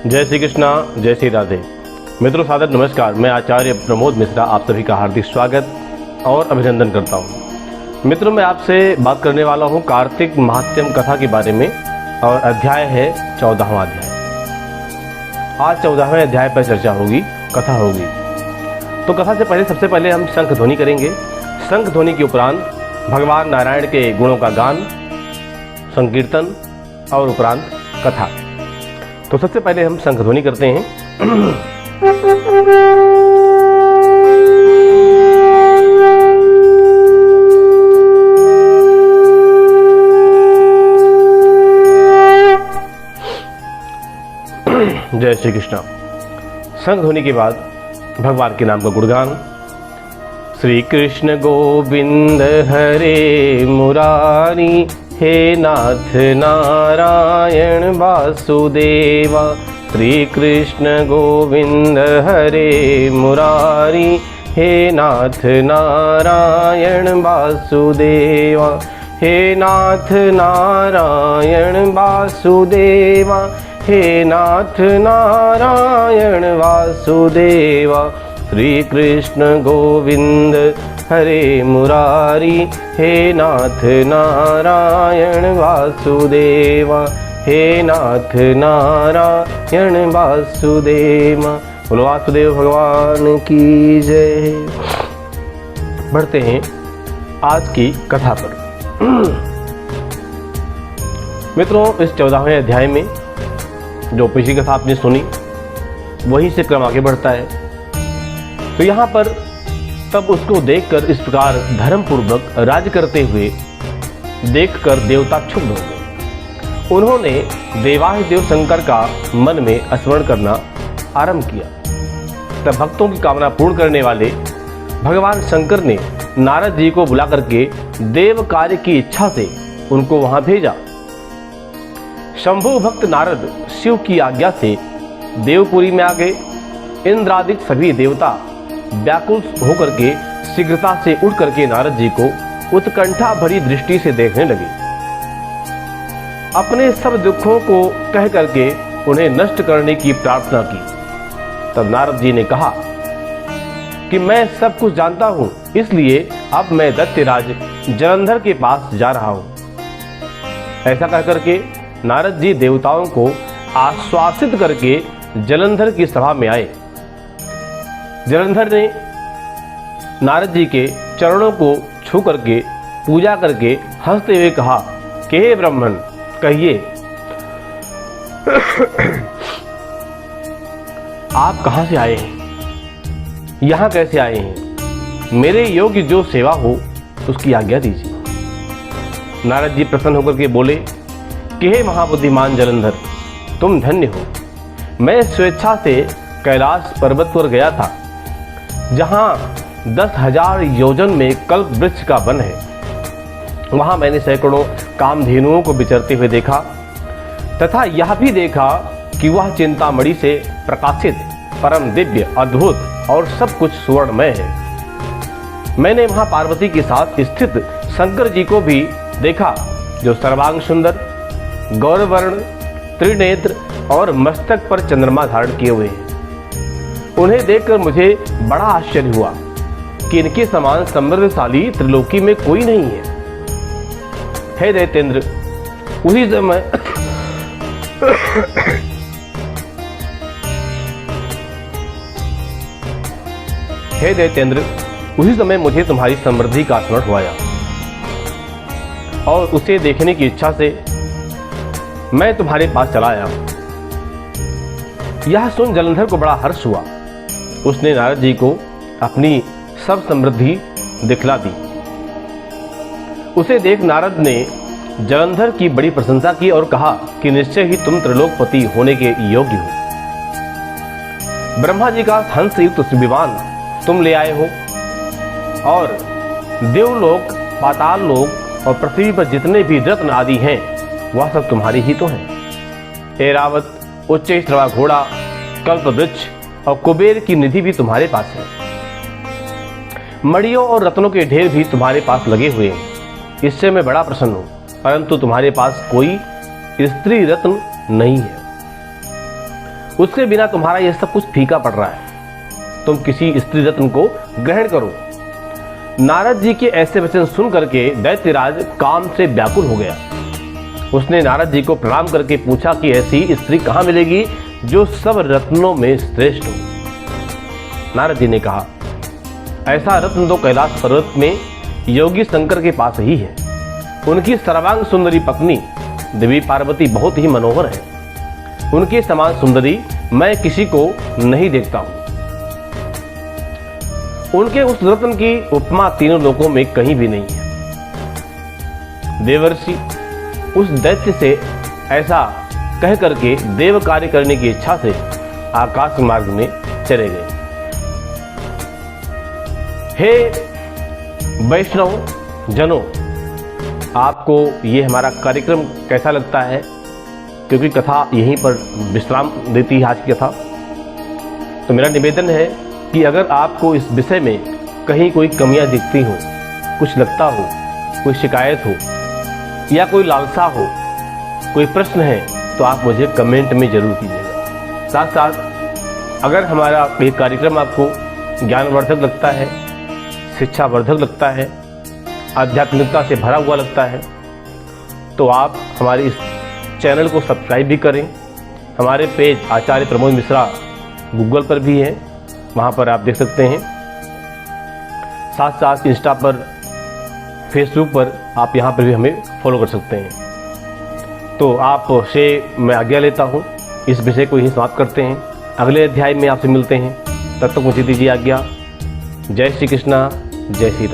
जय श्री कृष्णा, जय श्री राधे। मित्रों सादर नमस्कार। मैं आचार्य प्रमोद मिश्रा आप सभी का हार्दिक स्वागत और अभिनंदन करता हूँ। मित्रों, मैं आपसे बात करने वाला हूँ कार्तिक महात्म्य कथा के बारे में और अध्याय है 14वां अध्याय। आज 14वें अध्याय पर चर्चा होगी, कथा होगी। तो कथा से पहले सबसे पहले हम शंख ध्वनि करेंगे। शंख ध्वनि के उपरांत भगवान नारायण के गुणों का गान, संकीर्तन और उपरांत कथा। तो सबसे पहले हम शंख ध्वनि करते हैं। जय श्री कृष्ण। शंख ध्वनि के बाद भगवान के नाम का गुणगान। श्री कृष्ण गोविंद हरे मुरारी, हे नाथ नारायण वासुदेवा। श्री कृष्ण गोविंद हरे मुरारी, हे नाथ नारायण वासुदेवा। हे नाथ नारायण वासुदेवा, हे नाथ नारायण वासुदेवा। श्री कृष्ण गोविंद हरे मुरारी, हे नाथ नारायण वासुदेवा। हे नाथ नारायण वासुदेवा। बोलो वासुदेव भगवान की जय। बढ़ते हैं आज की कथा पर। मित्रों, इस 14वें अध्याय में जो पिछली कथा आपने सुनी वहीं से क्रम आगे बढ़ता है। तो यहाँ पर तब उसको देखकर इस प्रकार धर्मपूर्वक राज्य करते हुए देखकर देवता क्षुब्ध हो गए। उन्होंने देवाधिदेव शंकर का मन में स्मरण करना आरंभ किया। तब भक्तों की कामना पूर्ण करने वाले भगवान शंकर ने नारद जी को बुला करके देव कार्य की इच्छा से उनको वहां भेजा। शंभु भक्त नारद शिव की आज्ञा से देवपुरी में आ गए। इंद्रादिक सभी देवता व्याकुल होकर के शीघ्रता से उठ करके नारद जी को उत्कंठा भरी दृष्टि से देखने लगे। अपने सब दुखों को कह करके उन्हें नष्ट करने की प्रार्थना की। तब नारद जी ने कहा कि मैं सब कुछ जानता हूं, इसलिए अब मैं दैत्यराज जलंधर के पास जा रहा हूं। ऐसा कह करके नारद जी देवताओं को आश्वासित करके जलंधर की सभा में आए। जलंधर ने नारद जी के चरणों को छू करके पूजा करके हंसते हुए कहा कि हे ब्राह्मण, कहिए आप कहां से आए हैं, यहां कैसे आए हैं? मेरे योग्य जो सेवा हो उसकी आज्ञा दीजिए। नारद जी प्रसन्न होकर के बोले कि हे महाबुद्धिमान जलंधर, तुम धन्य हो। मैं स्वेच्छा से कैलाश पर्वत पर गया था, जहां 10,000 योजन में कल्प वृक्ष का वन है। वहां मैंने सैकड़ों कामधेनुओं को विचरते हुए देखा तथा यह भी देखा कि वह चिंतामणि से प्रकाशित परम दिव्य, अद्भुत और सब कुछ सुवर्णमय है। मैंने वहां पार्वती के साथ स्थित शंकर जी को भी देखा, जो सर्वांग सुंदर, गौरवर्ण, त्रिनेत्र और मस्तक पर चंद्रमा धारण किए हुए हैं। उन्हें देखकर मुझे बड़ा आश्चर्य हुआ कि इनके समान समृद्धशाली त्रिलोकी में कोई नहीं है। हे दैत्येंद्र, उसी समय हे दैत्येंद्र, उसी समय मुझे तुम्हारी समृद्धि का स्मरण हुआ और उसे देखने की इच्छा से मैं तुम्हारे पास चला आया। यह सुन जलंधर को बड़ा हर्ष हुआ। उसने नारद जी को अपनी सब समृद्धि दिखला दी। उसे देख नारद ने जलंधर की बड़ी प्रशंसा की और कहा कि निश्चय ही तुम त्रिलोकपति होने के योग्य हो। ब्रह्मा जी का हंस युक्त विमान तुम ले आए हो और देवलोक, पाताल लोक और पृथ्वी पर जितने भी रत्न आदि हैं वह सब तुम्हारी ही तो हैं। ऐरावत, उच्च श्रवा घोड़ा, कल्प वृक्ष और कुबेर की निधि भी तुम्हारे पास है। मणियों और रत्नों के ढेर भी तुम्हारे पास लगे हुए हैं। इससे मैं बड़ा प्रसन्न हूं, परंतु तुम्हारे पास कोई स्त्री रत्न नहीं है। उसके बिना तुम्हारा यह सब कुछ फीका पड़ रहा है। तुम किसी स्त्री रत्न को ग्रहण करो। नारद जी के ऐसे वचन सुन करके दैत्यराज काम से व्याकुल हो गया। उसने नारद जी को प्रणाम करके पूछा कि ऐसी स्त्री कहाँ मिलेगी जो सब रत्नों में श्रेष्ठ हो। नारद जी ने कहा, ऐसा रत्न तो कैलाश पर्वत में योगी शंकर के पास ही है। उनकी सर्वांग सुंदरी पत्नी देवी पार्वती बहुत ही मनोहर है। उनके समान सुंदरी मैं किसी को नहीं देखता हूं। उनके उस रत्न की उपमा तीनों लोकों में कहीं भी नहीं है। देवर्षि उस दैत्य से ऐसा कह करके देव कार्य करने की इच्छा से आकाश मार्ग में चले गए। हे वैष्णव जनों, आपको ये हमारा कार्यक्रम कैसा लगता है? क्योंकि कथा यहीं पर विश्राम देती है आज की कथा। तो मेरा निवेदन है कि अगर आपको इस विषय में कहीं कोई कमियां दिखती हो, कुछ लगता हो, कोई शिकायत हो या कोई लालसा हो, कोई प्रश्न है, तो आप मुझे कमेंट में जरूर कीजिएगा। साथ साथ अगर हमारा ये कार्यक्रम आपको ज्ञानवर्धक लगता है, शिक्षावर्धक लगता है, आध्यात्मिकता से भरा हुआ लगता है, तो आप हमारे इस चैनल को सब्सक्राइब भी करें। हमारे पेज आचार्य प्रमोद मिश्रा गूगल पर भी है, वहाँ पर आप देख सकते हैं। साथ साथ इंस्टा पर, फेसबुक पर आप यहाँ पर भी हमें फॉलो कर सकते हैं। तो आप से मैं आज्ञा लेता हूँ, इस विषय को यहीं समाप्त करते हैं। अगले अध्याय में आपसे मिलते हैं, तब तक मुझे दीजिए आज्ञा। जय श्री कृष्णा, जय श्री राम।